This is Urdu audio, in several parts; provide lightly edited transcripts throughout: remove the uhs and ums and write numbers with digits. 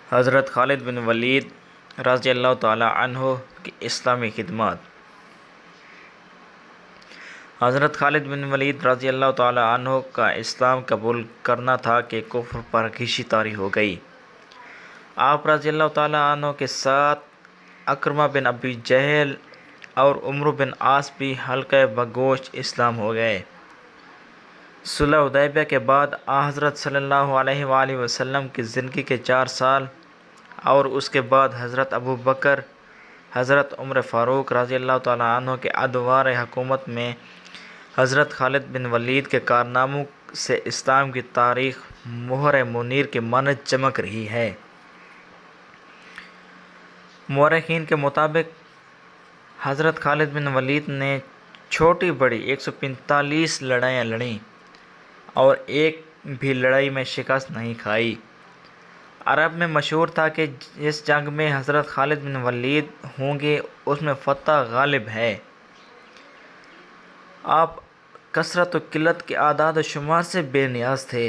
حضرت خالد بن ولید رضی اللہ تعالی عنہ کی اسلامی خدمات۔ حضرت خالد بن ولید رضی اللہ تعالی عنہ کا اسلام قبول کرنا تھا کہ کفر پر گھیشی طاری ہو گئی۔ آپ رضی اللہ تعالی عنہ کے ساتھ اکرمہ بن ابی جہل اور عمرو بن عاص بھی حلقہ بگوش اسلام ہو گئے۔ صلح حدیبیہ کے بعد حضرت صلی اللہ علیہ وآلہ وسلم کی زندگی کے 4 سال اور اس کے بعد حضرت ابو بکر، حضرت عمر فاروق رضی اللہ تعالیٰ عنہ کے ادوار حکومت میں حضرت خالد بن ولید کے کارناموں سے اسلام کی تاریخ مہر منیر کے مانند چمک رہی ہے۔ مورخین کے مطابق حضرت خالد بن ولید نے چھوٹی بڑی 145 لڑائیاں لڑیں اور ایک بھی لڑائی میں شکست نہیں کھائی۔ عرب میں مشہور تھا کہ جس جنگ میں حضرت خالد بن ولید ہوں گے اس میں فتح غالب ہے۔ آپ کثرت و قلت کے اعداد و شمار سے بے نیاز تھے۔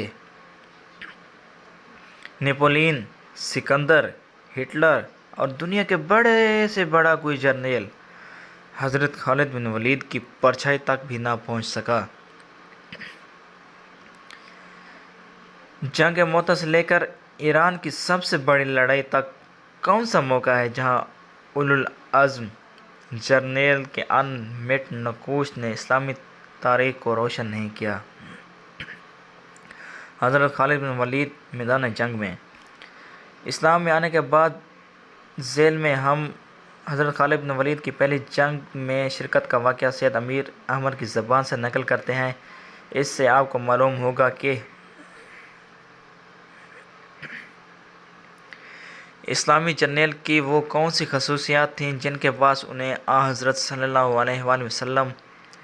نیپولین، سکندر، ہٹلر اور دنیا کے بڑے سے بڑا کوئی جرنیل حضرت خالد بن ولید کی پرچھائی تک بھی نہ پہنچ سکا۔ جنگ موتا سے لے کر ایران کی سب سے بڑی لڑائی تک کون سا موقع ہے جہاں اولو العزم جرنیل کے ان مٹ نقوش نے اسلامی تاریخ کو روشن نہیں کیا۔ حضرت خالد بن ولید میدان جنگ میں۔ اسلام میں آنے کے بعد ذیل میں ہم حضرت خالد بن ولید کی پہلی جنگ میں شرکت کا واقعہ سید امیر احمد کی زبان سے نقل کرتے ہیں۔ اس سے آپ کو معلوم ہوگا کہ اسلامی جرنیل کی وہ کون سی خصوصیات تھیں جن کے باعث انہیں حضرت صلی اللہ علیہ وآلہ وسلم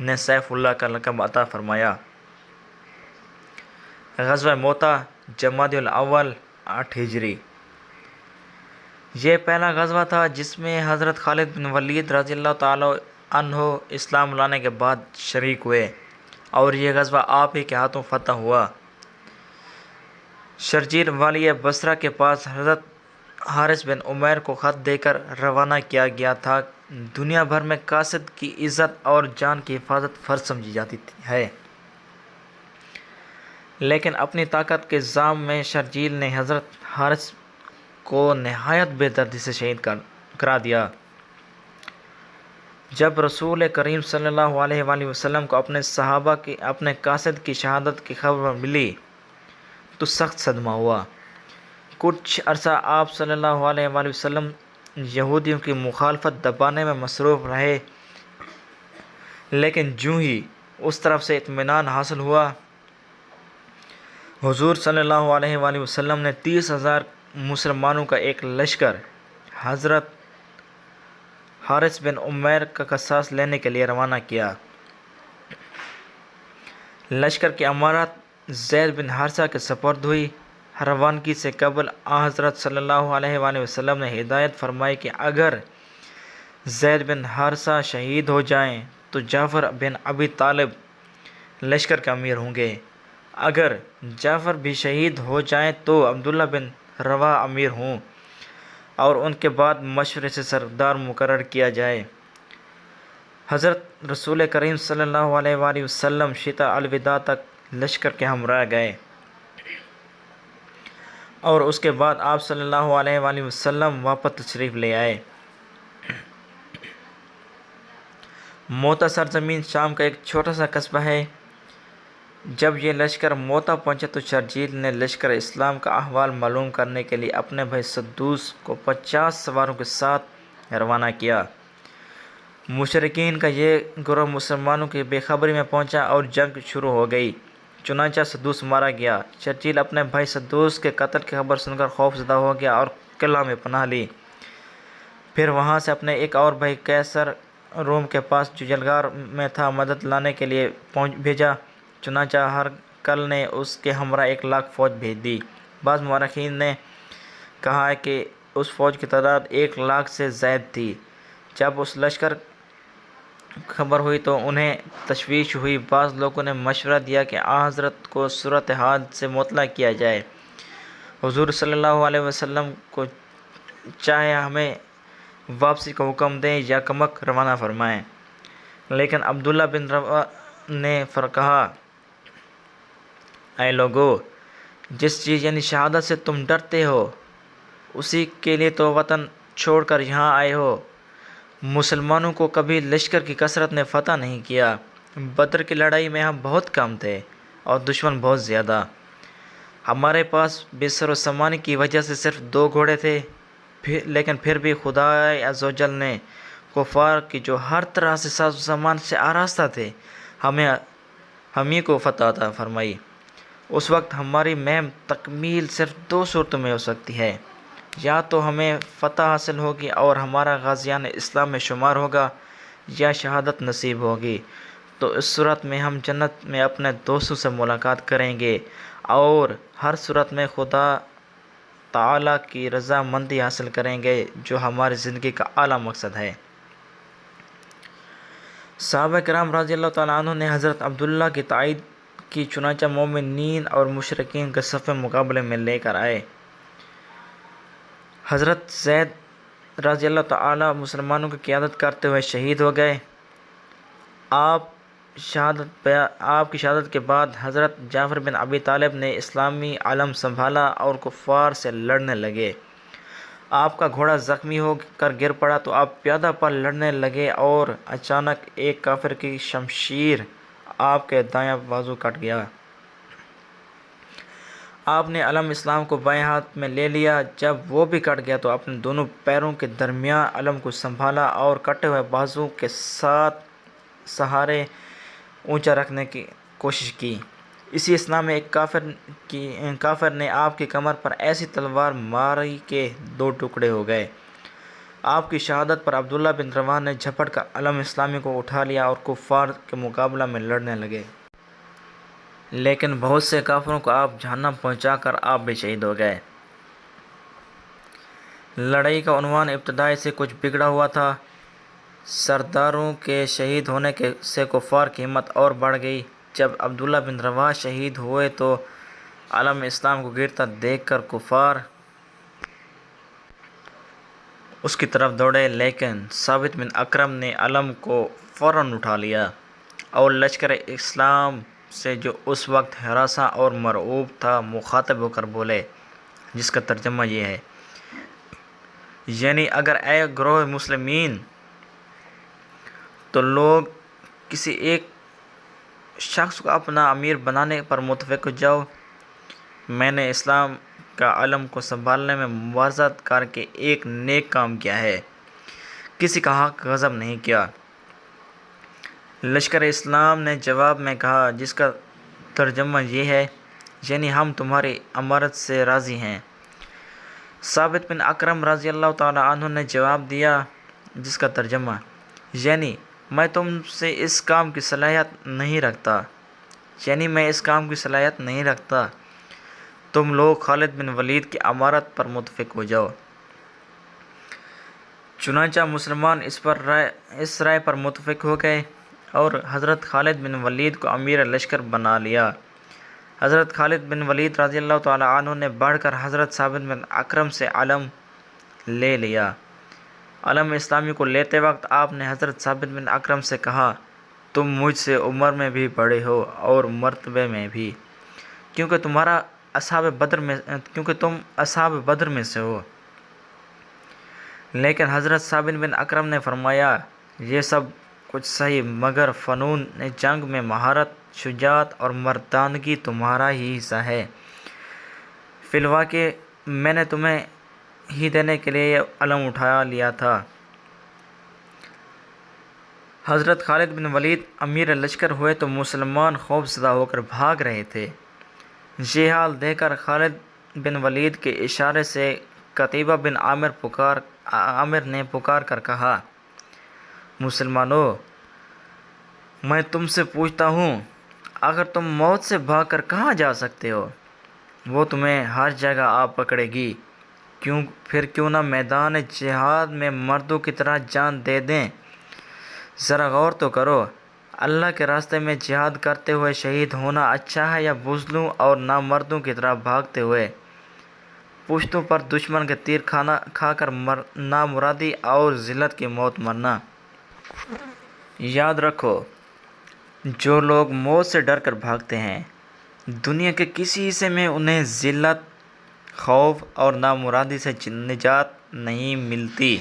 نے سیف اللہ کا لقب عطا فرمایا۔ غزوہ موتا، جمادی الاول 8 ہجری۔ یہ پہلا غزوہ تھا جس میں حضرت خالد بن ولید رضی اللہ تعالی عنہ اسلام لانے کے بعد شریک ہوئے اور یہ غزوہ آپ ہی کے ہاتھوں فتح ہوا۔ شرجیل والی بصرہ کے پاس حضرت حارث بن عمیر کو خط دے کر روانہ کیا گیا تھا۔ دنیا بھر میں قاصد کی عزت اور جان کی حفاظت فرض سمجھی جاتی ہے، لیکن اپنی طاقت کے الزام میں شرجیل نے حضرت حارث کو نہایت بے دردی سے شہید کرا دیا۔ جب رسول کریم صلی اللہ علیہ وآلہ وسلم کو اپنے صحابہ کی اپنے قاصد کی شہادت کی خبر ملی تو سخت صدمہ ہوا۔ کچھ عرصہ آپ صلی اللہ علیہ وآلہ وسلم یہودیوں کی مخالفت دبانے میں مصروف رہے، لیکن جوں ہی اس طرف سے اطمینان حاصل ہوا، حضور صلی اللہ علیہ وآلہ وسلم نے 30,000 مسلمانوں کا ایک لشکر حضرت حارث بن عمیر کا قصاص لینے کے لیے روانہ کیا۔ لشکر کی امارت زید بن حارثہ کے سپرد ہوئی۔ روانگی سے قبل حضرت صلی اللہ علیہ وآلہ وسلم نے ہدایت فرمائی کہ اگر زید بن حارثہ شہید ہو جائیں تو جعفر بن ابی طالب لشکر کے امیر ہوں گے، اگر جعفر بھی شہید ہو جائیں تو عبداللہ بن رواحہ امیر ہوں اور ان کے بعد مشورے سے سردار مقرر کیا جائے۔ حضرت رسول کریم صلی اللہ علیہ وآلہ وسلم شتاء الوداع تک لشکر کے ہمراہ گئے اور اس کے بعد آپ صلی اللہ علیہ وآلہ وسلم واپس تشریف لے آئے۔ موتا سرزمین شام کا ایک چھوٹا سا قصبہ ہے۔ جب یہ لشکر موتا پہنچے تو شرجیل نے لشکر اسلام کا احوال معلوم کرنے کے لیے اپنے بھائی سدوس کو 50 سواروں کے ساتھ روانہ کیا۔ مشرکین کا یہ گروہ مسلمانوں کی بے خبری میں پہنچا اور جنگ شروع ہو گئی۔ چنانچہ سدوس مارا گیا۔ شرجیل اپنے بھائی سدوس کے قتل کی خبر سن کر خوف زدہ ہو گیا اور قلعہ میں پناہ لی۔ پھر وہاں سے اپنے ایک اور بھائی قیصر روم کے پاس جو یلغار میں تھا مدد لانے کے لیے بھیجا۔ چنانچہ ہرقل نے اس کے ہمراہ 1,00,000 فوج بھیج دی۔ بعض مورخین نے کہا ہے کہ اس فوج کی تعداد 1,00,000 سے زائد تھی۔ جب اس لشکر خبر ہوئی تو انہیں تشویش ہوئی۔ بعض لوگوں نے مشورہ دیا کہ حضرت کو صورتحال سے مطلع کیا جائے۔ حضور صلی اللہ علیہ وسلم کو چاہے ہمیں واپسی کا حکم دیں یا کمک روانہ فرمائیں، لیکن عبداللہ بن روا نے کہا، اے لوگو، جس چیز یعنی شہادت سے تم ڈرتے ہو اسی کے لیے تو وطن چھوڑ کر یہاں آئے ہو۔ مسلمانوں کو کبھی لشکر کی کثرت نے فتح نہیں کیا۔ بدر کی لڑائی میں ہم بہت کم تھے اور دشمن بہت زیادہ۔ ہمارے پاس بے سر و سامان کی وجہ سے صرف 2 گھوڑے تھے، لیکن پھر بھی خدا عزوجل نے کفار کی جو ہر طرح سے ساز و سامان سے آراستہ تھے ہم ہی کو فتح عطا فرمائی۔ اس وقت ہماری مہم تکمیل صرف 2 صورتوں میں ہو سکتی ہے، یا تو ہمیں فتح حاصل ہوگی اور ہمارا غازیان اسلام میں شمار ہوگا، یا شہادت نصیب ہوگی۔ تو اس صورت میں ہم جنت میں اپنے دوستوں سے ملاقات کریں گے اور ہر صورت میں خدا تعالیٰ کی رضا مندی حاصل کریں گے، جو ہماری زندگی کا اعلیٰ مقصد ہے۔ صحابہ کرام رضی اللہ تعالیٰ عنہ نے حضرت عبداللہ کی تائید کی، چنانچہ مومنین اور مشرکین کے صف مقابلے میں لے کر آئے۔ حضرت زید رضی اللہ تعالیٰ مسلمانوں کی قیادت کرتے ہوئے شہید ہو گئے۔ آپ کی شہادت کے بعد حضرت جعفر بن ابی طالب نے اسلامی علم سنبھالا اور کفار سے لڑنے لگے۔ آپ کا گھوڑا زخمی ہو کر گر پڑا تو آپ پیادہ پر لڑنے لگے اور اچانک ایک کافر کی شمشیر آپ کے دایاں بازو کٹ گیا۔ آپ نے علم اسلام کو بائیں ہاتھ میں لے لیا۔ جب وہ بھی کٹ گیا تو اپنے دونوں پیروں کے درمیان علم کو سنبھالا اور کٹے ہوئے بازو کے ساتھ سہارے اونچا رکھنے کی کوشش کی۔ اسی اثناء میں ایک کافر نے آپ کی کمر پر ایسی تلوار ماری کہ 2 ٹکڑے ہو گئے۔ آپ کی شہادت پر عبداللہ بن روا نے جھپٹ کر علم اسلامی کو اٹھا لیا اور کفار کے مقابلہ میں لڑنے لگے، لیکن بہت سے کافروں کو آپ جہنم پہنچا کر آپ بھی شہید ہو گئے۔ لڑائی کا عنوان ابتدائی سے کچھ بگڑا ہوا تھا۔ سرداروں کے شہید ہونے سے کفار کی ہمت اور بڑھ گئی۔ جب عبداللہ بن روا شہید ہوئے تو علم اسلام کو گرتا دیکھ کر کفار اس کی طرف دوڑے، لیکن ثابت بن اکرم نے علم کو فوراً اٹھا لیا اور لشکر اسلام سے جو اس وقت ہراساں اور مرعوب تھا مخاطب ہو کر بولے، جس کا ترجمہ یہ ہے، یعنی اگر اے گروہ مسلمین، تو لوگ کسی ایک شخص کو اپنا امیر بنانے پر متفق ہو جاؤ۔ میں نے اسلام کا علم کو سنبھالنے میں مواظبت کر کے ایک نیک کام کیا ہے، کسی کا حق غصب نہیں کیا۔ لشکر اسلام نے جواب میں کہا، جس کا ترجمہ یہ ہے، یعنی ہم تمہاری امارت سے راضی ہیں۔ ثابت بن اکرم رضی اللہ تعالیٰ عنہ نے جواب دیا، جس کا ترجمہ، یعنی میں تم سے اس کام کی صلاحیت نہیں رکھتا، تم لوگ خالد بن ولید کی امارت پر متفق ہو جاؤ۔ چنانچہ مسلمان اس رائے پر متفق ہو گئے اور حضرت خالد بن ولید کو امیر لشکر بنا لیا۔ حضرت خالد بن ولید رضی اللہ تعالیٰ عنہ نے بڑھ کر حضرت ثابت بن اکرم سے علم لے لیا۔ علم اسلامی کو لیتے وقت آپ نے حضرت ثابت بن اکرم سے کہا، تم مجھ سے عمر میں بھی بڑے ہو اور مرتبے میں بھی، کیونکہ تم اصحاب بدر میں سے ہو۔ لیکن حضرت ثابت بن اکرم نے فرمایا، یہ سب کچھ صحیح، مگر فنون جنگ میں مہارت، شجاعت اور مردانگی تمہارا ہی حصہ ہے۔ فی الواقع میں نے تمہیں ہی دینے کے لیے یہ علم اٹھا لیا تھا۔ حضرت خالد بن ولید امیر لشکر ہوئے تو مسلمان خوف زدہ ہو کر بھاگ رہے تھے۔ یہ حال دیکھ کر خالد بن ولید کے اشارے سے قتیبہ بن عامر نے پکار کر کہا، مسلمانوں، میں تم سے پوچھتا ہوں، اگر تم موت سے بھاگ کر کہاں جا سکتے ہو؟ وہ تمہیں ہر جگہ آ پکڑے گی، پھر کیوں نہ میدان جہاد میں مردوں کی طرح جان دے دیں؟ ذرا غور تو کرو، اللہ کے راستے میں جہاد کرتے ہوئے شہید ہونا اچھا ہے یا بزدلوں اور نامردوں کی طرح بھاگتے ہوئے؟ پشتوں پر دشمن کے تیر کھا کر نامرادی اور ذلت کی موت مرنا۔ یاد رکھو، جو لوگ موت سے ڈر کر بھاگتے ہیں، دنیا کے کسی حصے میں انہیں ذلت، خوف اور نامرادی سے نجات نہیں ملتی۔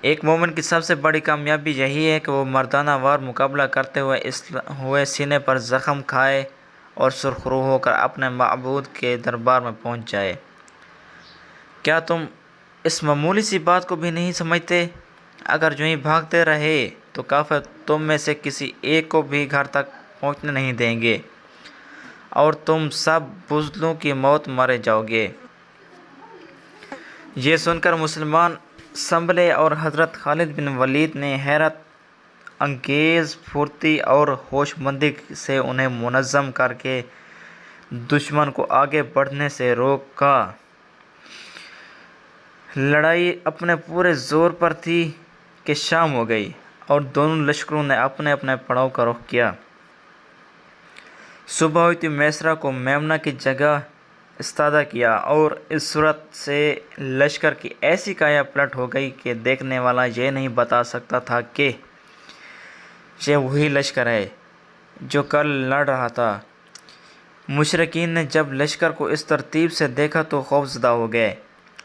ایک مومن کی سب سے بڑی کامیابی یہی ہے کہ وہ مردانہ وار مقابلہ کرتے ہوئے سینے پر زخم کھائے اور سرخرو ہو کر اپنے معبود کے دربار میں پہنچ جائے۔ کیا تم اس معمولی سی بات کو بھی نہیں سمجھتے؟ اگر یوں ہی بھاگتے رہے تو کافر تم میں سے کسی ایک کو بھی گھر تک پہنچنے نہیں دیں گے اور تم سب بزدلوں کی موت مرے جاؤ گے۔ یہ سن کر مسلمان سنبھلے اور حضرت خالد بن ولید نے حیرت انگیز پھرتی اور ہوش مندی سے انہیں منظم کر کے دشمن کو آگے بڑھنے سے روکا۔ لڑائی اپنے پورے زور پر تھی کہ شام ہو گئی اور دونوں لشکروں نے اپنے اپنے پڑاؤ کا رخ کیا۔ صبح ہوئی تو میسرہ کو میمنہ کی جگہ استادہ کیا اور اس صورت سے لشکر کی ایسی کایا پلٹ ہو گئی کہ دیکھنے والا یہ نہیں بتا سکتا تھا کہ یہ وہی لشکر ہے جو کل لڑ رہا تھا۔ مشرکین نے جب لشکر کو اس ترتیب سے دیکھا تو خوفزدہ ہو گئے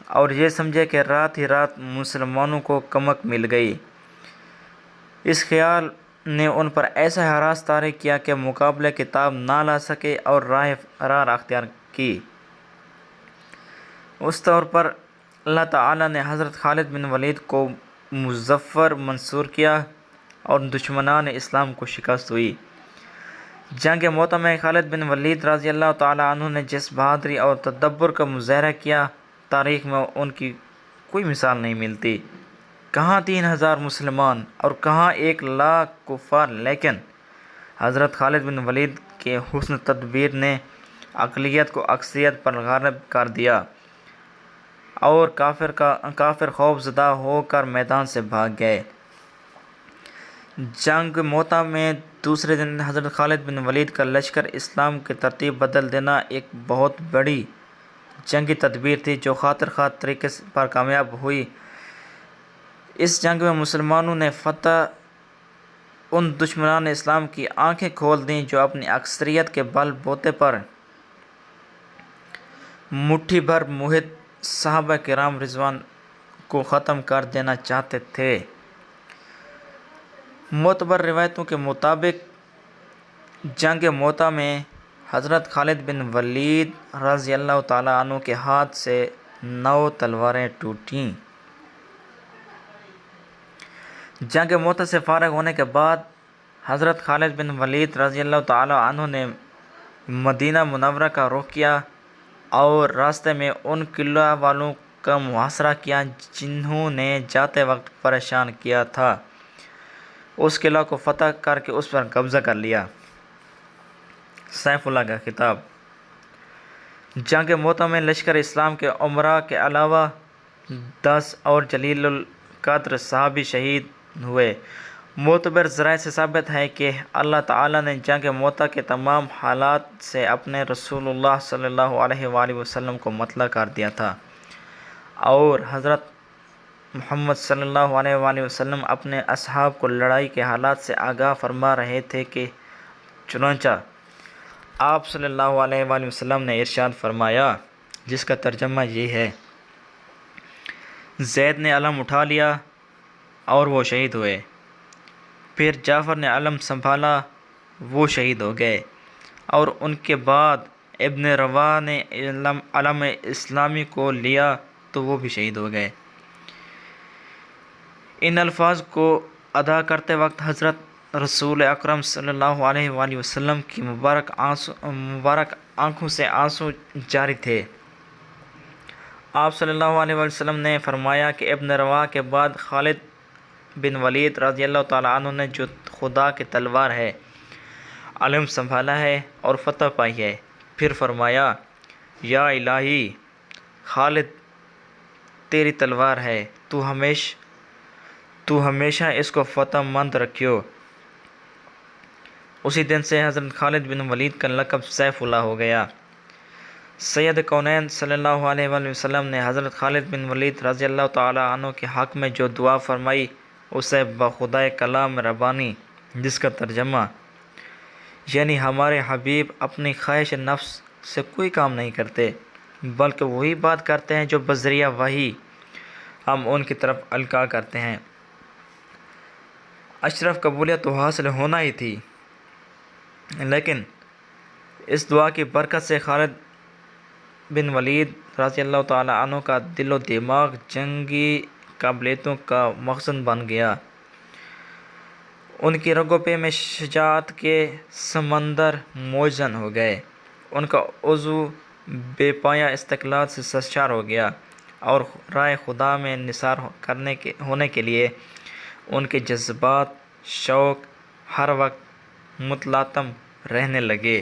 اور یہ سمجھے کہ رات ہی رات مسلمانوں کو کمک مل گئی۔ اس خیال نے ان پر ایسا ہراس طاری کیا کہ مقابلے کی تاب نہ لا سکے اور راہ فرار اختیار کی۔ اس طور پر اللہ تعالیٰ نے حضرت خالد بن ولید کو مظفر منصور کیا اور دشمنان اسلام کو شکست ہوئی۔ جنگ موتہ میں خالد بن ولید رضی اللہ تعالیٰ عنہ نے جس بہادری اور تدبر کا مظاہرہ کیا، تاریخ میں ان کی کوئی مثال نہیں ملتی۔ کہاں 3000 مسلمان اور کہاں 1,00,000 کفار، لیکن حضرت خالد بن ولید کے حسن تدبیر نے اقلیت کو اکثریت پر غالب کر دیا اور کافر خوف زدہ ہو کر میدان سے بھاگ گئے۔ جنگ موتہ میں دوسرے دن حضرت خالد بن ولید کا لشکر اسلام کی ترتیب بدل دینا ایک بہت بڑی جنگی تدبیر تھی جو خاطر خواہ طریقے پر کامیاب ہوئی۔ اس جنگ میں مسلمانوں نے فتح ان دشمنان اسلام کی آنکھیں کھول دیں جو اپنی اکثریت کے بل بوتے پر مٹھی بھر موحد صحابہ کرام رضوان کو ختم کر دینا چاہتے تھے۔ معتبر روایتوں کے مطابق جنگ موتہ میں حضرت خالد بن ولید رضی اللہ تعالیٰ عنہ کے ہاتھ سے 9 تلواریں ٹوٹیں۔ جنگ موتہ سے فارغ ہونے کے بعد حضرت خالد بن ولید رضی اللہ تعالیٰ عنہ نے مدینہ منورہ کا رخ کیا اور راستے میں ان قلعہ والوں کا محاصرہ کیا جنہوں نے جاتے وقت پریشان کیا تھا۔ اس قلعہ کو فتح کر کے اس پر قبضہ کر لیا۔ سیف اللہ کا خطاب۔ جنگ موتہ میں لشکر اسلام کے عمرا کے علاوہ 10 اور جلیل القدر صحابی شہید ہوئے۔ معتبر ذرائع سے ثابت ہے کہ اللہ تعالیٰ نے جنگ موتہ کے تمام حالات سے اپنے رسول اللہ صلی اللہ علیہ وآلہ وسلم کو مطلع کر دیا تھا اور حضرت محمد صلی اللہ علیہ وآلہ وسلم اپنے اصحاب کو لڑائی کے حالات سے آگاہ فرما رہے تھے کہ چنانچہ آپ صلی اللہ علیہ وآلہ وسلم نے ارشاد فرمایا، جس کا ترجمہ یہ ہے: زید نے علم اٹھا لیا اور وہ شہید ہوئے، پھر جعفر نے علم سنبھالا، وہ شہید ہو گئے، اور ان کے بعد ابن رواح نے علم اسلامی کو لیا تو وہ بھی شہید ہو گئے۔ ان الفاظ کو ادا کرتے وقت حضرت رسول اکرم صلی اللہ علیہ وآلہ وسلم کی مبارک آنکھوں سے آنسو جاری تھے۔ آپ صلی اللہ علیہ وآلہ وسلم نے فرمایا کہ ابن رواح کے بعد خالد بن ولید رضی اللہ تعالیٰ عنہ نے جو خدا کی تلوار ہے، علم سنبھالا ہے اور فتح پائی ہے۔ پھر فرمایا، یا الہی، خالد تیری تلوار ہے، تو ہمیشہ اس کو فتح مند رکھیو۔ اسی دن سے حضرت خالد بن ولید کا لقب سیف اللہ ہو گیا۔ سید کونین صلی اللہ علیہ وآلہ وسلم نے حضرت خالد بن ولید رضی اللہ تعالی عنہ کے حق میں جو دعا فرمائی اسے بخدائے کلام ربانی، جس کا ترجمہ یعنی ہمارے حبیب اپنی خواہش نفس سے کوئی کام نہیں کرتے، بلکہ وہی بات کرتے ہیں جو بذریعہ وحی ہم ان کی طرف القاء کرتے ہیں، اشرف قبولیت تو حاصل ہونا ہی تھی، لیکن اس دعا کی برکت سے خالد بن ولید رضی اللہ تعالی عنہ کا دل و دماغ جنگی قابلیتوں کا مخزن بن گیا۔ ان کی رگوں پہ میں شجاعت کے سمندر موجزن ہو گئے، ان کا عضو بے پایہ استقلال سے سرشار ہو گیا، اور راہ خدا میں نثار ہونے کے لیے ان کے جذبات شوق ہر وقت متلاطم رہنے لگے۔